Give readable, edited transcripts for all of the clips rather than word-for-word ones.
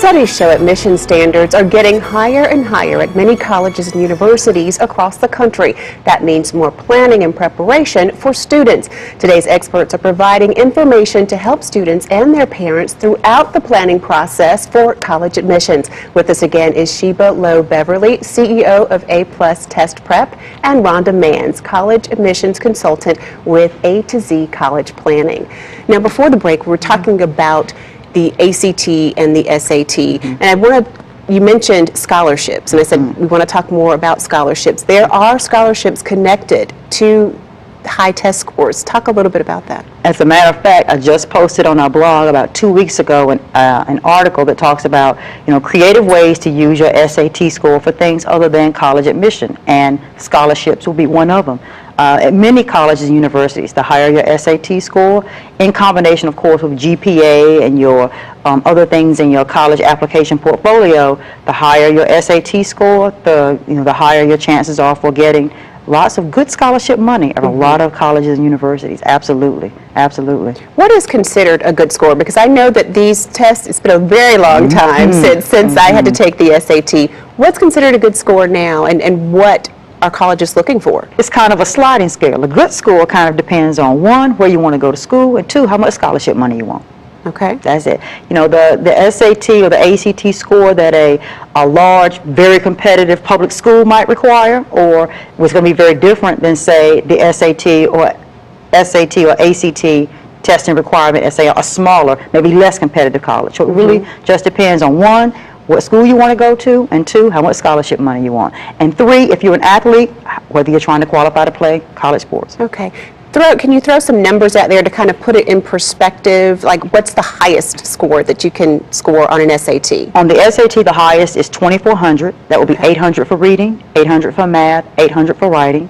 Studies show admission standards are getting higher and higher at many colleges and universities across the country. That means more planning and preparation for students. Today's experts are providing information to help students and their parents throughout the planning process for college admissions. With us again is Sheba Lowe Beverly, CEO of A+ Test Prep, and Rhonda Manns, college admissions consultant with A to Z College Planning. Now, before the break, we were talking about the ACT and the SAT, and you mentioned scholarships, and I said we want to talk more about scholarships. There are scholarships connected to high test scores. Talk a little bit about that. As a matter of fact, I just posted on our blog about 2 weeks ago an article that talks about, creative ways to use your SAT score for things other than college admission, and scholarships will be one of them. At many colleges and universities, the higher your SAT score, in combination, of course, with GPA and your other things in your college application portfolio, the higher your SAT score, the higher your chances are for getting lots of good scholarship money at a lot of colleges and universities. Absolutely, absolutely. What is considered a good score? Because I know that these tests, it's been a very long time since I had to take the SAT. What's considered a good score now, and what are colleges looking for? It's kind of a sliding scale. A good score kind of depends on, one, where you want to go to school, and two, how much scholarship money you want. Okay. That's it. The SAT or the ACT score that a large, very competitive public school might require, or was going to be very different than, say, the SAT or ACT testing requirement at, say, a smaller, maybe less competitive college. So it really just depends on, one, what school you want to go to, and two, how much scholarship money you want, and three, if you're an athlete, whether you're trying to qualify to play college sports. Okay. Can you throw some numbers out there to kind of put it in perspective? Like, what's the highest score that you can score on an SAT? On the SAT, the highest is 2,400. That would be 800 for reading, 800 for math, 800 for writing.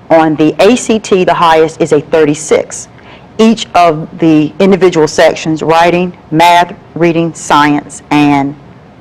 On the ACT, the highest is a 36. Each of the individual sections, writing, math, reading, science, and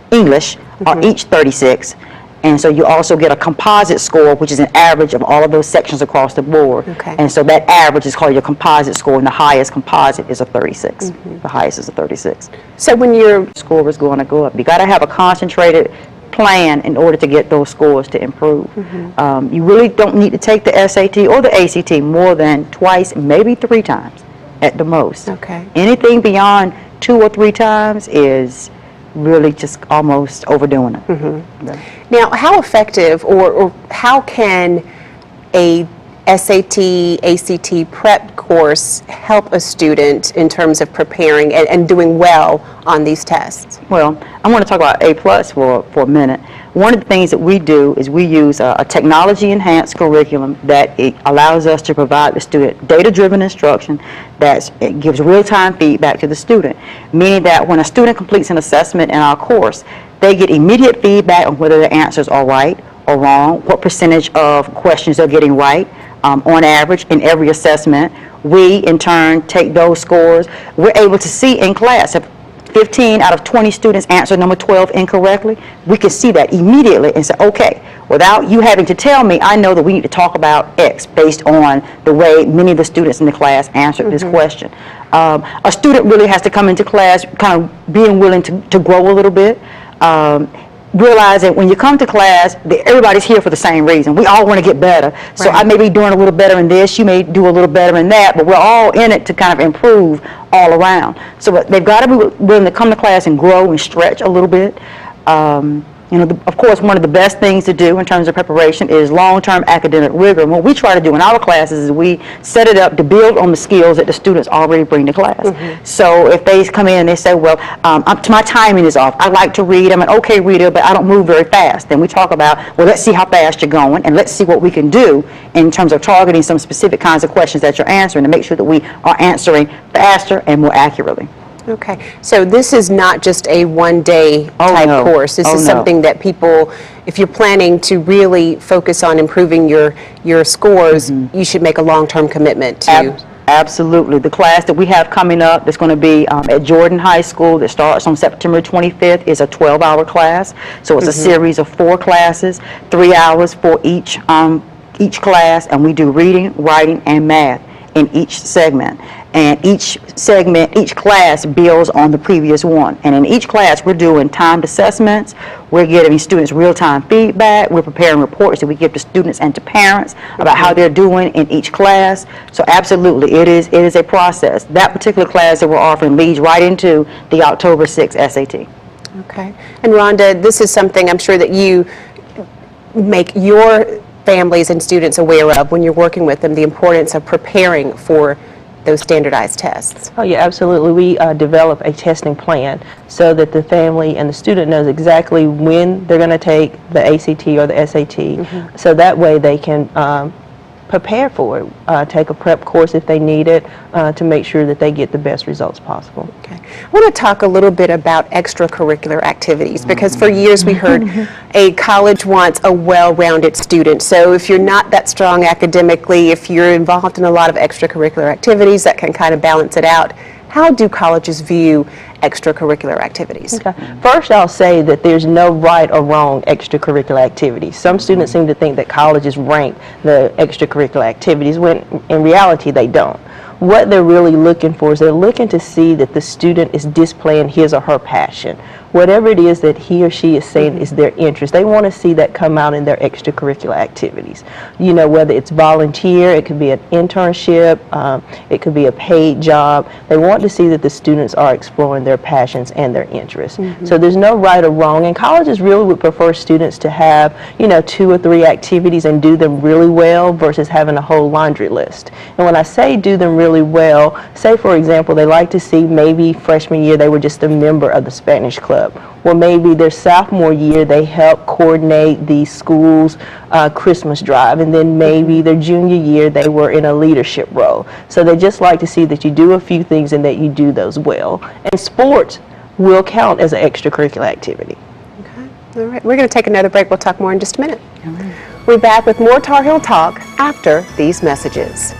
English, are each 36. And so you also get a composite score, which is an average of all of those sections across the board. Okay. And so that average is called your composite score, and the highest composite is a 36. The highest is a 36. So when your score is going to go up, you got to have a concentrated plan in order to get those scores to improve. You really don't need to take the SAT or the ACT more than twice, maybe 3 times at the most. Okay. Anything beyond 2 or 3 times is really just almost overdoing it. Yeah. Now, how effective or how can a SAT, ACT prep course help a student in terms of preparing and doing well on these tests? Well, I want to talk about A+ for a minute. One of the things that we do is we use a technology-enhanced curriculum that it allows us to provide the student data-driven instruction it gives real-time feedback to the student, meaning that when a student completes an assessment in our course, they get immediate feedback on whether their answers are right or wrong, what percentage of questions they're getting right on average in every assessment. We, in turn, take those scores. We're able to see in class if 15 out of 20 students answer number 12 incorrectly, we can see that immediately and say, okay, without you having to tell me, I know that we need to talk about X based on the way many of the students in the class answered this question. A student really has to come into class kind of being willing to grow a little bit. Realize that when you come to class, everybody's here for the same reason. We all want to get better. Right. So I may be doing a little better in this, you may do a little better in that, but we're all in it to kind of improve all around. So they've got to be willing to come to class and grow and stretch a little bit. Of course, one of the best things to do in terms of preparation is long-term academic rigor. And what we try to do in our classes is we set it up to build on the skills that the students already bring to class. So if they come in and they say, well, my timing is off. I like to read. I'm an okay reader, but I don't move very fast. Then we talk about, well, let's see how fast you're going, and let's see what we can do in terms of targeting some specific kinds of questions that you're answering to make sure that we are answering faster and more accurately. Okay, so this is not just a one-day type course. This is something that people, if you're planning to really focus on improving your scores, you should make a long-term commitment to. Absolutely. The class that we have coming up that's going to be at Jordan High School that starts on September 25th is a 12-hour class. So it's a series of 4 classes, 3 hours for each class, and we do reading, writing, and math in each segment. and each segment, each class builds on the previous one. And in each class, we're doing timed assessments, we're giving students real-time feedback, we're preparing reports that we give to students and to parents about how they're doing in each class. So absolutely, it is a process. That particular class that we're offering leads right into the October 6th SAT. Okay. And Rhonda, this is something I'm sure that you make your families and students aware of when you're working with them, the importance of preparing for those standardized tests. Oh yeah, absolutely. We develop a testing plan so that the family and the student knows exactly when they're going to take the ACT or the SAT, so that way they can prepare for it, take a prep course if they need it, to make sure that they get the best results possible. Okay. I want to talk a little bit about extracurricular activities, because for years we heard a college wants a well-rounded student. So if you're not that strong academically, if you're involved in a lot of extracurricular activities, that can kind of balance it out. How do colleges view extracurricular activities? Okay. First, I'll say that there's no right or wrong extracurricular activities. Some students seem to think that colleges rank the extracurricular activities when in reality they don't. What they're really looking for is they're looking to see that the student is displaying his or her passion. Whatever it is that he or she is saying is their interest, they want to see that come out in their extracurricular activities. You know, whether it's volunteer, it could be an internship, it could be a paid job. They want to see that the students are exploring their passions and their interests. So there's no right or wrong, and colleges really would prefer students to have, you know, 2 or 3 activities and do them really well versus having a whole laundry list. And when I say do them really well, say for example, they like to see maybe freshman year they were just a member of the Spanish club. Well, maybe their sophomore year they helped coordinate the school's Christmas drive, and then maybe their junior year they were in a leadership role. So they just like to see that you do a few things and that you do those well. And sports will count as an extracurricular activity. Okay. All right. We're going to take another break. We'll talk more in just a minute. We're back with more TarHeel Talk after these messages.